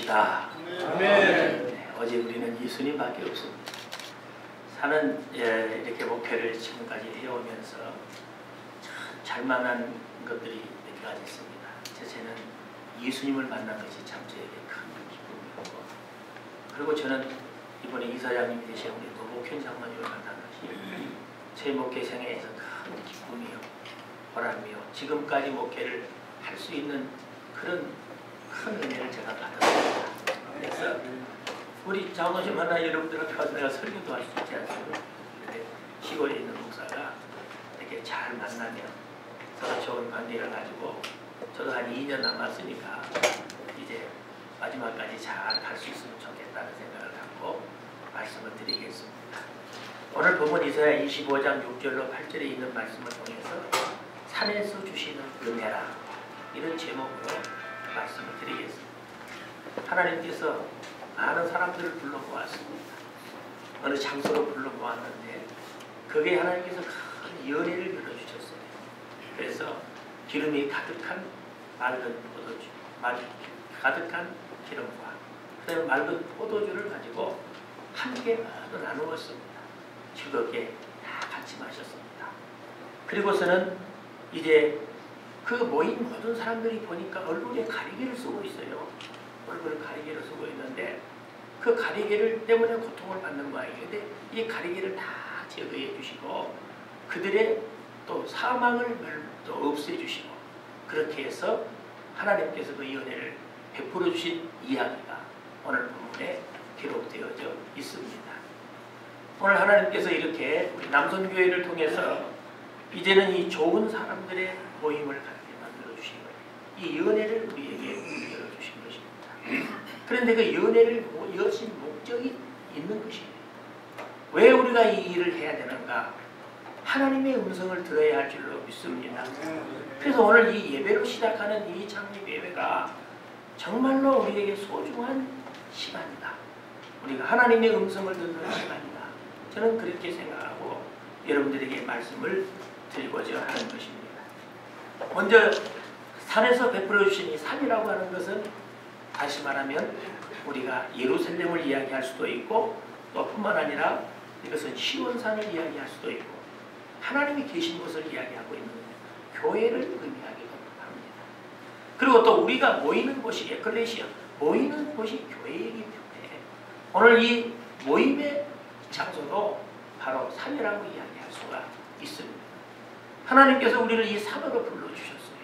기도합시다. 네, 어제 우리는 예수님밖에 없습니다. 사는 이렇게 목회를 지금까지 해오면서 잘 만난 것들이 몇 가지 있습니다. 첫째는 예수님을 만난 것이 참 저에게 큰 기쁨이고, 그리고 저는 이번에 이사장님이 되신 우리 노복현 장로님을 만난 것이 제 목회 생애에서 큰 기쁨이요, 보람이요, 지금까지 목회를 할 수 있는 그런 큰 은혜를 제가 받았습니다. 그래서 우리 장로님 하나 여러분들한테 가서 내가 설교도 할 수 있지 않습니까? 시골에 있는 목사가 이렇게 잘 만나면 서로 좋은 관계를 가지고, 저도 한 2년 남았으니까 이제 마지막까지 잘 갈 수 있으면 좋겠다는 생각을 갖고 말씀을 드리겠습니다. 오늘 본문 이사야 25장 6절로 8절에 있는 말씀을 통해서 산에서 주시는 은혜라, 이런 제목으로 말씀을 드리겠습니다. 하나님께서 많은 사람들을 불러모았습니다. 어느 장소로 불러모았는데 거기에 하나님께서 큰 연회를 열어주셨어요. 그래서 기름이 가득한 맑은 포도주, 가득한 기름과 그다음에 맑은 포도주를 가지고 함께 모두 나누었습니다. 즐겁게 다 같이 마셨습니다. 그리고서는 이제 그 모인 모든 사람들이 보니까 얼굴에 가리개를 쓰고 있어요. 얼굴에 가리개를 쓰고 있는데 그 가리개를 때문에 고통을 받는 모양이에요. 근데 이 가리개를 다 제거해 주시고 그들의 또 사망을 또 없애 주시고, 그렇게 해서 하나님께서 그 연회를 베풀어 주신 이야기가 오늘 본문에 기록되어져 있습니다. 오늘 하나님께서 이렇게 우리 남선교회를 통해서 이제는 이 좋은 사람들의 모임을 갖게 만들어 주신 거예요. 이 연회를 우리에게 열어 주신 것입니다. 그런데 그 연회를 여신 목적이 있는 것이에요. 왜 우리가 이 일을 해야 되는가? 하나님의 음성을 들어야 할 줄로 믿습니다. 그래서 오늘 이 예배로 시작하는 이 창립 예배가 정말로 우리에게 소중한 시간이다. 우리가 하나님의 음성을 듣는 시간이다. 저는 그렇게 생각하고 여러분들에게 말씀을 드리고자 하는 것입니다. 먼저 산에서 베풀어 주신 이 산이라고 하는 것은 다시 말하면 우리가 예루살렘을 이야기할 수도 있고, 또 뿐만 아니라 이것은 시온산을 이야기할 수도 있고 하나님이 계신 곳을 이야기하고 있는 교회를 의미하기도 합니다. 그리고 또 우리가 모이는 곳이 에클레시아, 모이는 곳이 교회이기 때문에 오늘 이 모임의 장소도 바로 산이라고 이야기할 수가 있습니다. 하나님께서 우리를 이 산으로 불러주셨어요.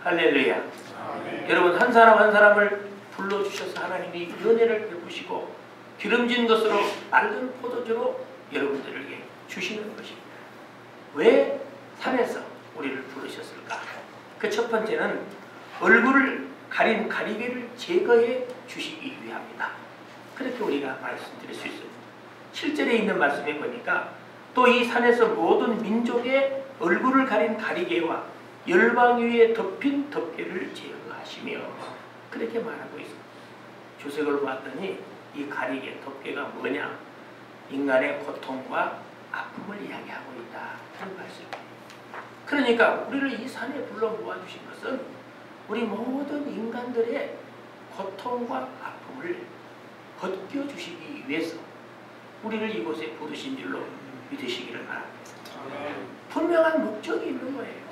할렐루야. 아멘. 여러분, 한 사람 한 사람을 불러주셔서 하나님이 은혜를 베푸시고 기름진 것으로 맑은 포도주로 여러분들에게 주시는 것입니다. 왜 산에서 우리를 부르셨을까? 그 첫 번째는 얼굴을 가린 가리개를 제거해 주시기 위함이다. 그렇게 우리가 말씀드릴 수 있습니다. 7절에 있는 말씀에 보니까 또 이 산에서 모든 민족의 얼굴을 가린 가리개와 열방 위에 덮인 덮개를 제거하시며, 그렇게 말하고 있습니다. 주석을 보았더니 이 가리개, 덮개가 뭐냐? 인간의 고통과 아픔을 이야기하고 있다. 그런 말씀이에요. 그러니까 우리를 이 산에 불러 모아주신 것은 우리 모든 인간들의 고통과 아픔을 벗겨주시기 위해서 우리를 이곳에 부르신 줄로 믿으시기를 바랍니다. 분명한 목적이 있는 거예요.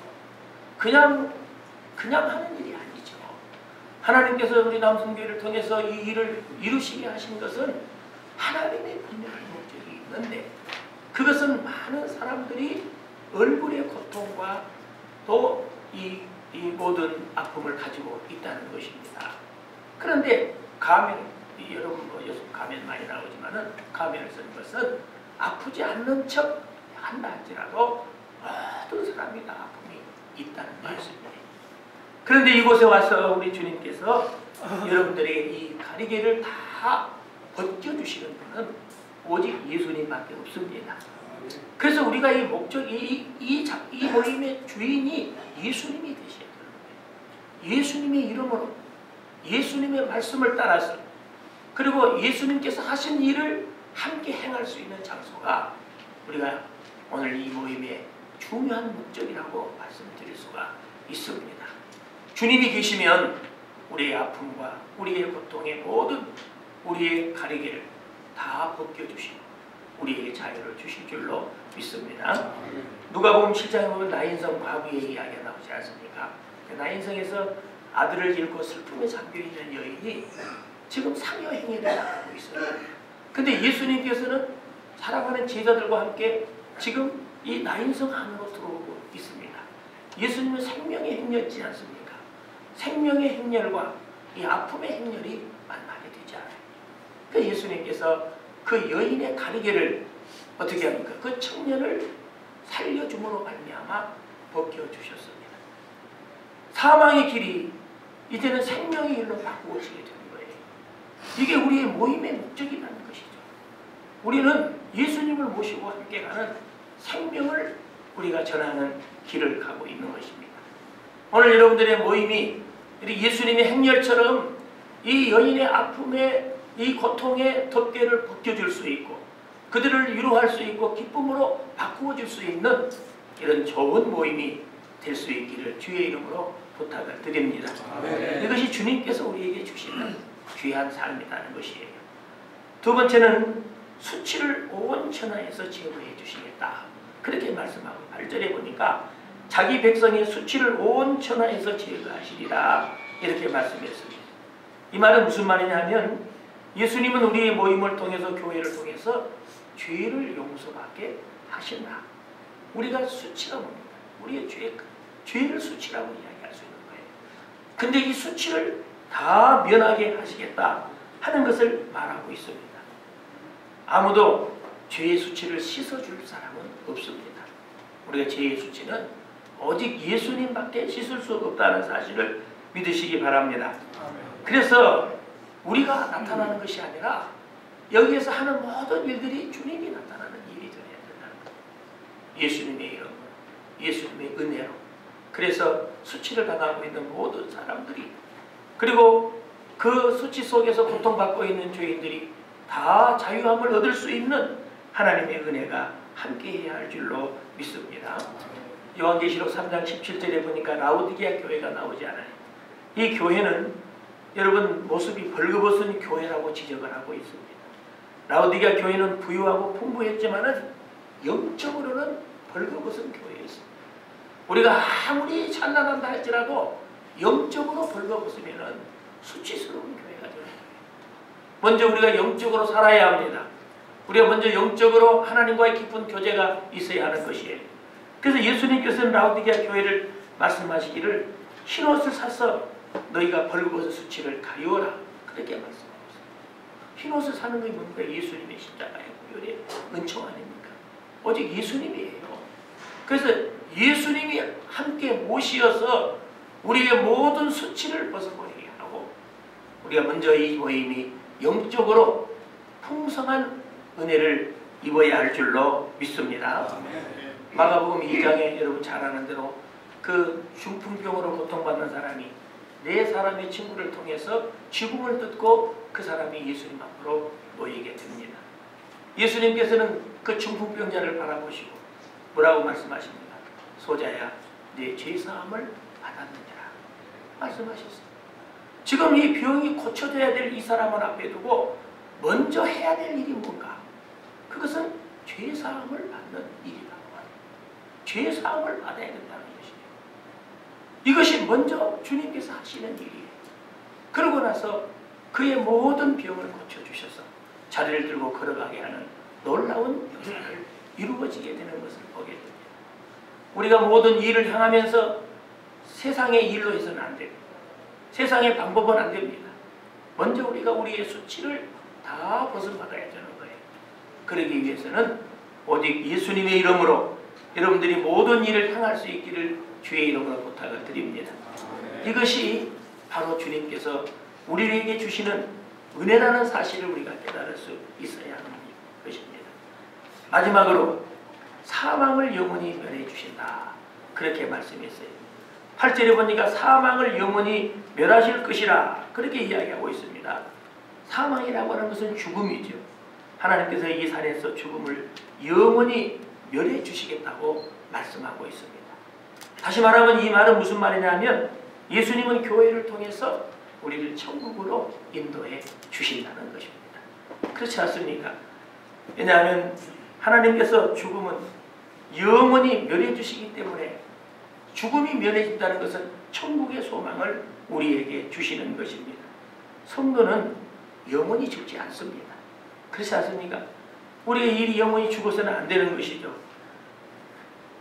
그냥 하는 일이 아니죠. 하나님께서 우리 남성교회를 통해서 이 일을 이루시게 하신 것은 하나님의 분명한 목적이 있는데, 그것은 많은 사람들이 얼굴의 고통과 또 이 모든 아픔을 가지고 있다는 것입니다. 그런데 가면, 여러분 요즘 가면 많이 나오지만은 가면을 쓰는 것은 아프지 않는 척 한다 할지라도 모든 사람이 다 아픔이 있다는 말씀이에요. 그런데 이곳에 와서 우리 주님께서 여러분들에게 이 가리개를 다 벗겨주시는 분은 오직 예수님밖에 없습니다. 그래서 우리가 이 목적이 이 모임의 주인이 예수님이 되셔야 되는 거예요. 예수님의 이름으로, 예수님의 말씀을 따라서, 그리고 예수님께서 하신 일을 함께 행할 수 있는 장소가 우리가 오늘 이 모임의 중요한 목적이라고 말씀드릴 수가 있습니다. 주님이 계시면 우리의 아픔과 우리의 고통의 모든 우리의 가리개를 다 벗겨주시고 우리에게 자유를 주실 줄로 믿습니다. 누가복음 7장에 보면 나인성 과부의 이야기가 나오지 않습니까? 나인성에서 아들을 잃고 슬픔에 잠겨있는 여인이 지금 상여 행위를 나가고 있어요. 근데 예수님께서는 사랑하는 제자들과 함께 지금 이 나인성 안으로 들어오고 있습니다. 예수님은 생명의 행렬이지 않습니까? 생명의 행렬과 이 아픔의 행렬이 만나게 되지 않아요. 그 예수님께서 그 여인의 가리개를 어떻게 합니까? 그 청년을 살려줌으로 말미암아 벗겨주셨습니다. 사망의 길이 이제는 생명의 길로 바꾸어지게 되는 거예요. 이게 우리의 모임의 목적이라는 것이죠. 우리는 예수님을 모시고 함께 가는 생명을 우리가 전하는 길을 가고 있는 것입니다. 오늘 여러분들의 모임이 예수님의 행렬처럼 이 여인의 아픔에 이 고통의 덮개를 벗겨줄 수 있고 그들을 위로할 수 있고 기쁨으로 바꾸어줄 수 있는 이런 좋은 모임이 될 수 있기를 주의 이름으로 부탁을 드립니다. 아멘. 이것이 주님께서 우리에게 주시는 귀한 삶이라는 것이에요. 두 번째는 수치를 온 천하에서 제거해 주시겠다. 그렇게 말씀하고 8절에 보니까 자기 백성의 수치를 온 천하에서 제거하시리라 이렇게 말씀했습니다. 이 말은 무슨 말이냐면 예수님은 우리의 모임을 통해서 교회를 통해서 죄를 용서받게 하신다. 우리가 수치가 뭡니까? 우리의 죄를 수치라고 이야기할 수 있는 거예요. 근데 이 수치를 다 면하게 하시겠다 하는 것을 말하고 있습니다. 아무도 죄의 수치를 씻어줄 사람은 없습니다. 우리가 죄의 수치는 오직 예수님밖에 씻을 수 없다는 사실을 믿으시기 바랍니다. 그래서 우리가 나타나는 것이 아니라 여기에서 하는 모든 일들이 주님이 나타나는 일이 되어야 된다는 거예요. 예수님의 이름으로, 예수님의 은혜로. 그래서 수치를 당하고 있는 모든 사람들이 그리고 그 수치 속에서 고통받고 있는 죄인들이 다 자유함을 얻을 수 있는 하나님의 은혜가 함께해야 할 줄로 믿습니다. 요한계시록 3장 17절에 보니까 라오디게아 교회가 나오지 않아요. 이 교회는 여러분 모습이 벌거벗은 교회라고 지적을 하고 있습니다. 라오디게아 교회는 부유하고 풍부했지만은 영적으로는 벌거벗은 교회였습니다. 우리가 아무리 찬란한다 할지라도 영적으로 벌거벗으면은 수치스러운 교회가 되는 거예요. 먼저 우리가 영적으로 살아야 합니다. 우리가 먼저 영적으로 하나님과의 깊은 교제가 있어야 하는 것이에요. 그래서 예수님께서는 라오디게아 교회를 말씀하시기를 흰옷을 사서 너희가 벌거벗은 수치를 가리워라 그렇게 말씀하셨어요. 흰옷을 사는 것이 뭡니까? 예수님의 십자가의 보혈의 은총 아닙니까? 오직 예수님이에요. 그래서 예수님이 함께 모시어서 우리의 모든 수치를 벗어버리게 하고 우리가 먼저 이 모임이 영적으로 풍성한 은혜를 입어야 할 줄로 믿습니다. 마가복음 2장에 여러분 잘 아는 대로 그 중풍병으로 고통받는 사람이 네 사람의 친구를 통해서 죽음을 듣고 그 사람이 예수님 앞으로 모이게 됩니다. 예수님께서는 그 중풍병자를 바라보시고 뭐라고 말씀하십니까? 소자야, 네 죄사함을 받았느니라 말씀하셨어요. 지금 이 병이 고쳐져야 될 이 사람을 앞에 두고 먼저 해야 될 일이 뭔가? 그것은 죄사함을 받는 일이라고 합니다. 죄사함을 받아야 된다는 것이에요. 이것이 먼저 주님께서 하시는 일이에요. 그러고 나서 그의 모든 병을 고쳐주셔서 자리를 들고 걸어가게 하는 놀라운 역사를 이루어지게 되는 것을 보게 됩니다. 우리가 모든 일을 향하면서 세상의 일로 해서는 안 됩니다. 세상의 방법은 안 됩니다. 먼저 우리가 우리의 수치를 다 벗어받아야 되는 거예요. 그러기 위해서는 오직 예수님의 이름으로 여러분들이 모든 일을 향할 수 있기를 주의 이름으로 부탁을 드립니다. 이것이 바로 주님께서 우리에게 주시는 은혜라는 사실을 우리가 깨달을 수 있어야 하는 것입니다. 마지막으로 사망을 영원히 멸해 주신다. 그렇게 말씀했어요. 8절에 보니까 사망을 영원히 멸하실 것이라 그렇게 이야기하고 있습니다. 사망이라고 하는 것은 죽음이죠. 하나님께서 이 산에서 죽음을 영원히 멸해 주시겠다고 말씀하고 있습니다. 다시 말하면 이 말은 무슨 말이냐면 예수님은 교회를 통해서 우리를 천국으로 인도해 주신다는 것입니다. 그렇지 않습니까? 왜냐하면 하나님께서 죽음은 영원히 멸해 주시기 때문에 죽음이 멸해진다는 것은 천국의 소망을 우리에게 주시는 것입니다. 성도는 영원히 죽지 않습니다. 그렇지 않습니까? 우리의 일이 영원히 죽어서는 안 되는 것이죠.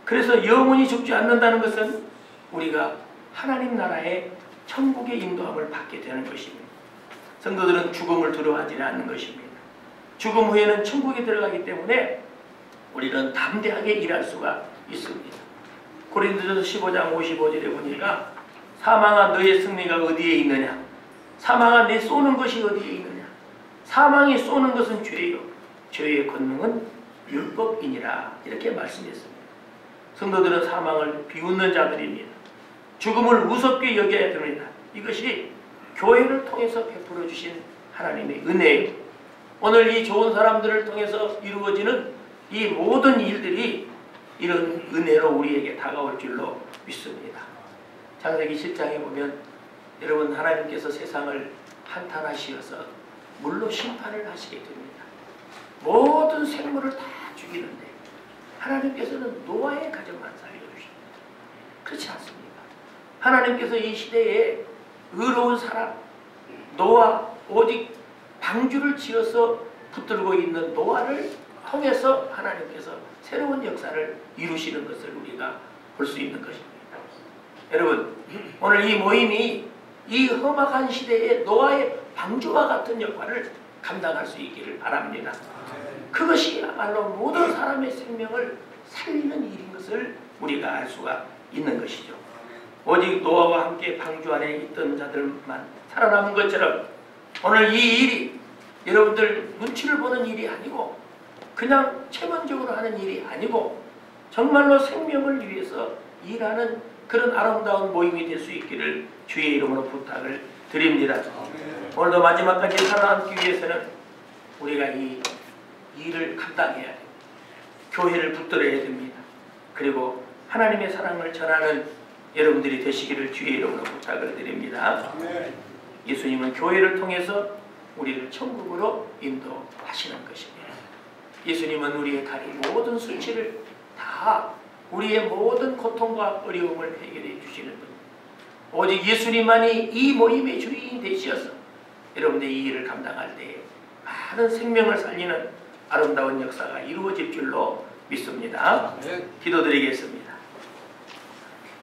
그래서 영원히 죽지 않는다는 것은 우리가 하나님 나라의 천국의 인도함을 받게 되는 것입니다. 성도들은 죽음을 두려워하지는 않는 것입니다. 죽음 후에는 천국에 들어가기 때문에 우리는 담대하게 일할 수가 있습니다. 고린도전서 15장 55절에 보니까 사망아 너의 승리가 어디에 있느냐? 사망아 내 쏘는 것이 어디에 있느냐? 사망이 쏘는 것은 죄요. 죄의 권능은 율법이니라. 이렇게 말씀했습니다. 성도들은 사망을 비웃는 자들입니다. 죽음을 무섭게 여겨야 됩니다. 이것이 교회를 통해서 베풀어 주신 하나님의 은혜예요. 오늘 이 좋은 사람들을 통해서 이루어지는 이 모든 일들이 이런 은혜로 우리에게 다가올 줄로 믿습니다. 창세기 10장에 보면 여러분 하나님께서 세상을 한탄하시어서 물로 심판을 하시게 됩니다. 모든 생물을 다 죽이는데 하나님께서는 노아의 가정만 살려주십니다. 그렇지 않습니까? 하나님께서 이 시대에 의로운 사람 노아 오직 방주를 지어서 붙들고 있는 노아를 통해서 하나님께서 새로운 역사를 이루시는 것을 우리가 볼 수 있는 것입니다. 여러분 오늘 이 모임이 이 험악한 시대에 노아의 방주와 같은 역할을 감당할 수 있기를 바랍니다. 그것이야말로 모든 사람의 생명을 살리는 일인 것을 우리가 알 수가 있는 것이죠. 오직 노아와 함께 방주 안에 있던 자들만 살아남은 것처럼 오늘 이 일이 여러분들 눈치를 보는 일이 아니고 그냥 체면적으로 하는 일이 아니고 정말로 생명을 위해서 일하는 그런 아름다운 모임이 될 수 있기를 주의 이름으로 부탁을 드립니다. 오늘도 마지막까지 살아남기 위해서는 우리가 이 일을 감당해야 됩니다. 교회를 붙들어야 됩니다. 그리고 하나님의 사랑을 전하는 여러분들이 되시기를 주의 이름으로 부탁을 드립니다. 예수님은 교회를 통해서 우리를 천국으로 인도하시는 것입니다. 예수님은 우리의 가린 모든 수치를 다 우리의 모든 고통과 어려움을 해결해 주시는 분. 오직 예수님만이 이 모임의 주인이 되시어서 여러분의 이 일을 감당할 때에 많은 생명을 살리는 아름다운 역사가 이루어질 줄로 믿습니다. 기도드리겠습니다.